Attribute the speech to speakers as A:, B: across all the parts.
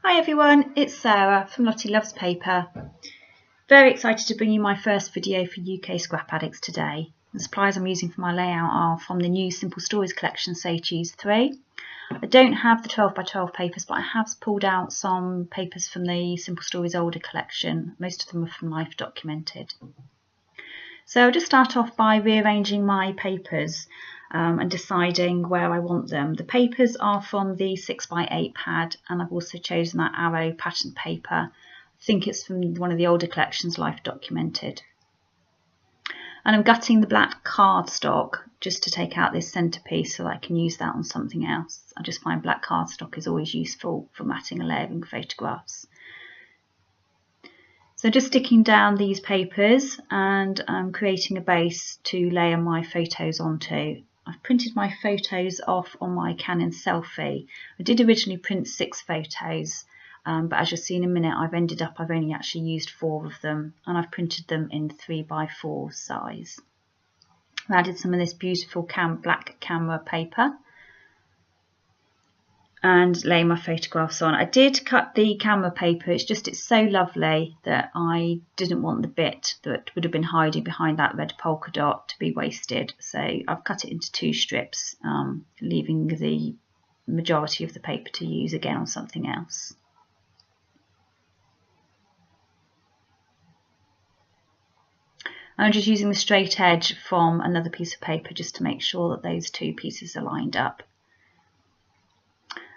A: Hi everyone, it's Sarah from Lottie Loves Paper. Very excited to bring you my first video for UK Scrap Addicts today. The supplies I'm using for my layout are from the new Simple Stories collection, Say Choose 3. I don't have the 12 by 12 papers, but I have pulled out some papers from the Simple Stories older collection. Most of them are from Life Documented. So I'll just start off by rearranging my papers and deciding where I want them. The papers are from the 6 by 8 pad, and I've also chosen that arrow pattern paper. I think it's from one of the older collections, Life Documented. And I'm gutting the black cardstock just to take out this centrepiece so that I can use that on something else. I just find black cardstock is always useful for matting and layering photographs. So just sticking down these papers and creating a base to layer my photos onto. I've printed my photos off on my Canon Selfie. I did originally print 6 photos, but as you'll see in a minute, I've only actually used 4 of them, and I've printed them in 3 by 4 size. I added some of this beautiful black camera paper and lay my photographs on. I did cut the camera paper, it's so lovely that I didn't want the bit that would have been hiding behind that red polka dot to be wasted, so I've cut it into 2 strips, leaving the majority of the paper to use again on something else. I'm just using the straight edge from another piece of paper just to make sure that those 2 pieces are lined up.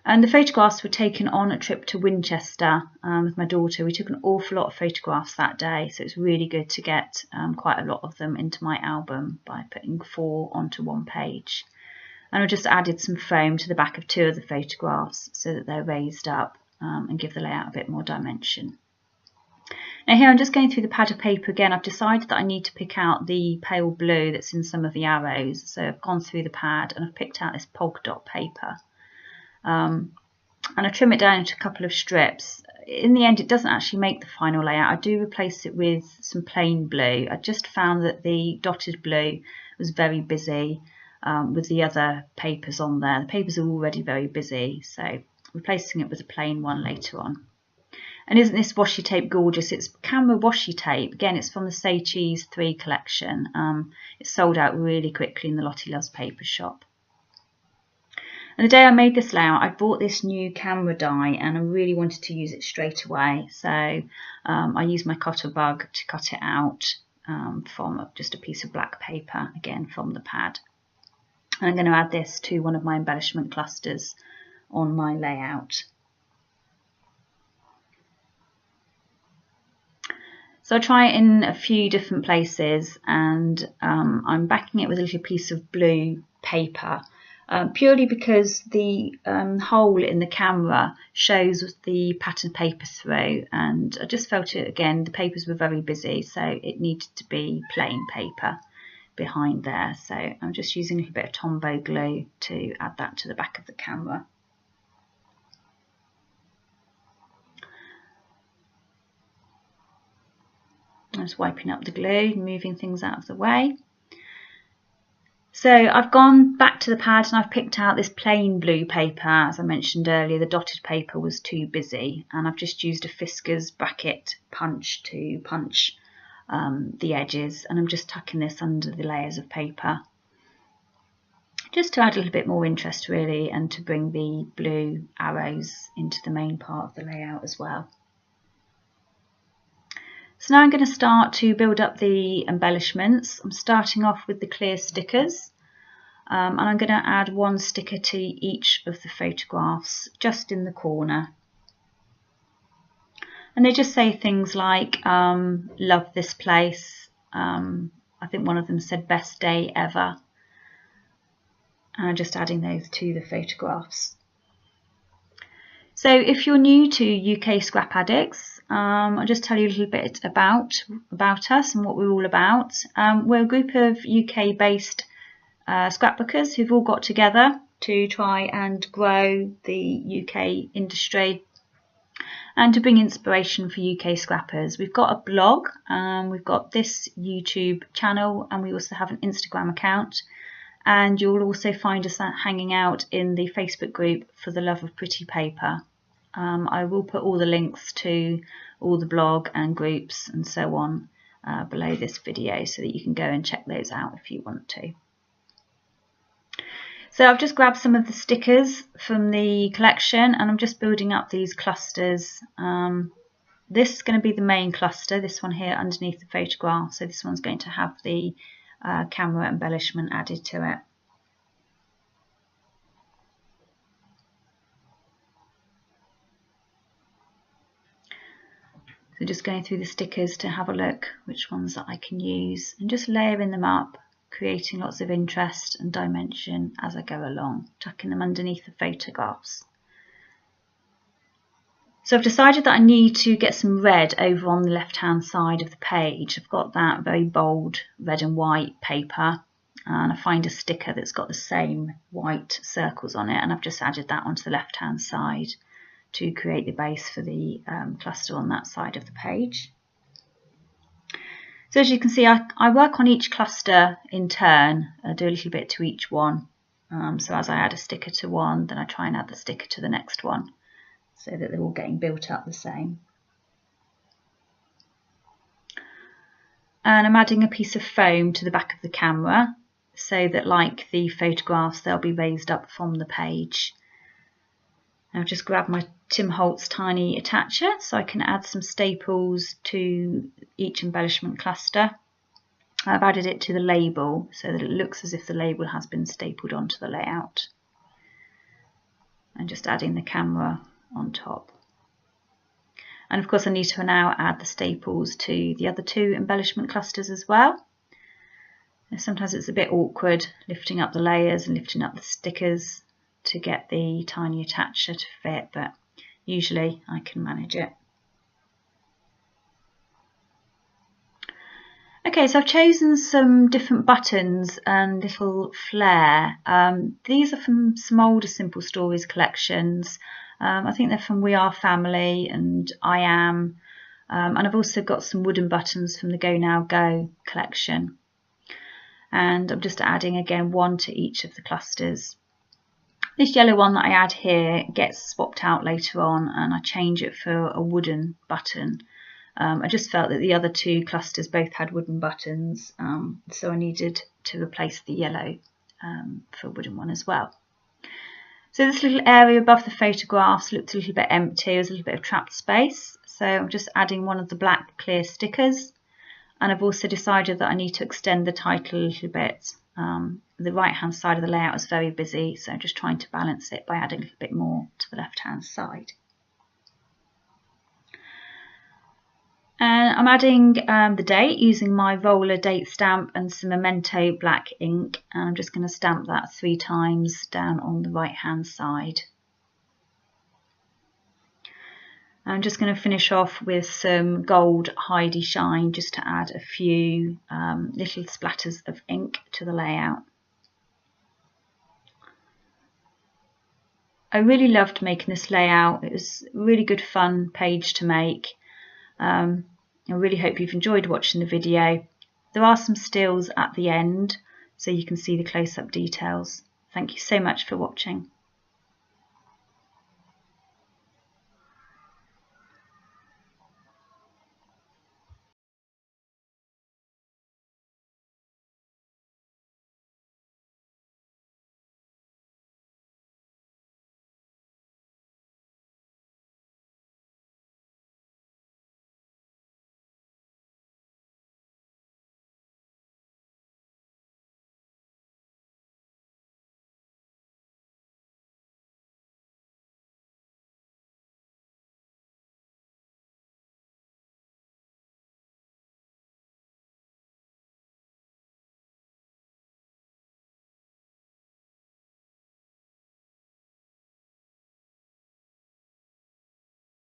A: And the photographs were taken on a trip to Winchester with my daughter. We took an awful lot of photographs that day, so it's really good to get quite a lot of them into my album by putting 4 onto 1 page. And I just added some foam to the back of 2 of the photographs so that they're raised up and give the layout a bit more dimension. Now here I'm just going through the pad of paper again. I've decided that I need to pick out the pale blue that's in some of the arrows, so I've gone through the pad and I've picked out this polka dot paper. And I trim it down into a couple of strips. In the end, it doesn't actually make the final layout. I do replace it with some plain blue. I just found that the dotted blue was very busy with the other papers on there. The papers are already very busy, so replacing it with a plain one later on. And isn't this washi tape gorgeous? It's camera washi tape. Again, it's from the Say Choose 3 collection. It sold out really quickly in the Lottie Loves Paper shop. And the day I made this layout, I bought this new camera die and I really wanted to use it straight away. So I used my cutter bug to cut it out from just a piece of black paper, again from the pad. And I'm going to add this to one of my embellishment clusters on my layout. So I try it in a few different places, and I'm backing it with a little piece of blue paper. Purely because the hole in the camera shows the pattern paper through, and I just felt it again, the papers were very busy, so it needed to be plain paper behind there. So I'm just using a little bit of Tombow glue to add that to the back of the camera. I'm just wiping up the glue, moving things out of the way. So I've gone back to the pad and I've picked out this plain blue paper. As I mentioned earlier, the dotted paper was too busy, and I've just used a Fiskars bracket punch to punch the edges, and I'm just tucking this under the layers of paper just to add a little bit more interest really, and to bring the blue arrows into the main part of the layout as well. So now I'm going to start to build up the embellishments. I'm starting off with the clear stickers, and I'm going to add 1 sticker to each of the photographs just in the corner. And they just say things like love this place. I think one of them said best day ever. And I'm just adding those to the photographs. So if you're new to UK Scrap Addicts, I'll just tell you a little bit about us and what we're all about. We're a group of UK-based scrapbookers who've all got together to try and grow the UK industry and to bring inspiration for UK scrappers. We've got a blog, we've got this YouTube channel, and we also have an Instagram account. And you'll also find us hanging out in the Facebook group For the Love of Pretty Paper. I will put all the links to all the blog and groups and so on below this video, so that you can go and check those out if you want to. So I've just grabbed some of the stickers from the collection, and I'm just building up these clusters. This is going to be the main cluster, this one here underneath the photograph, so this one's going to have the camera embellishment added to it. So just going through the stickers to have a look which ones that I can use, and just layering them up, creating lots of interest and dimension as I go along, tucking them underneath the photographs. So I've decided that I need to get some red over on the left hand side of the page. I've got that very bold red and white paper, and I find a sticker that's got the same white circles on it, and I've just added that onto the left hand side to create the base for the cluster on that side of the page. So as you can see, I work on each cluster in turn. I do a little bit to each one. So as I add a sticker to one, then I try and add the sticker to the next one, so that they're all getting built up the same. And I'm adding a piece of foam to the back of the camera, so that, like the photographs, they'll be raised up from the page. I've just grabbed my Tim Holtz tiny attacher, so I can add some staples to each embellishment cluster. I've added it to the label so that it looks as if the label has been stapled onto the layout. And just adding the camera on top. And of course I need to now add the staples to the other two embellishment clusters as well. And sometimes it's a bit awkward lifting up the layers and lifting up the stickers to get the tiny attacher to fit, but usually I can manage it. Okay, so I've chosen some different buttons and little flair. These are from some older Simple Stories collections. I think they're from We Are Family and I Am, and I've also got some wooden buttons from the Go Now Go collection. And I'm just adding again one to each of the clusters. This yellow one that I add here gets swapped out later on, and I change it for a wooden button. I just felt that the other two clusters both had wooden buttons, so I needed to replace the yellow for a wooden one as well. So this little area above the photographs looked a little bit empty. There was a little bit of trapped space, so I'm just adding one of the black clear stickers, and I've also decided that I need to extend the title a little bit. The right hand side of the layout is very busy, so I'm just trying to balance it by adding a little bit more to the left hand side. And I'm adding the date using my roller date stamp and some Memento black ink, and I'm just going to stamp that 3 times down on the right hand side. I'm just going to finish off with some gold Heidi Shine just to add a few little splatters of ink to the layout. I really loved making this layout. It was a really good fun page to make. I really hope you've enjoyed watching the video. There are some stills at the end so you can see the close-up details. Thank you so much for watching.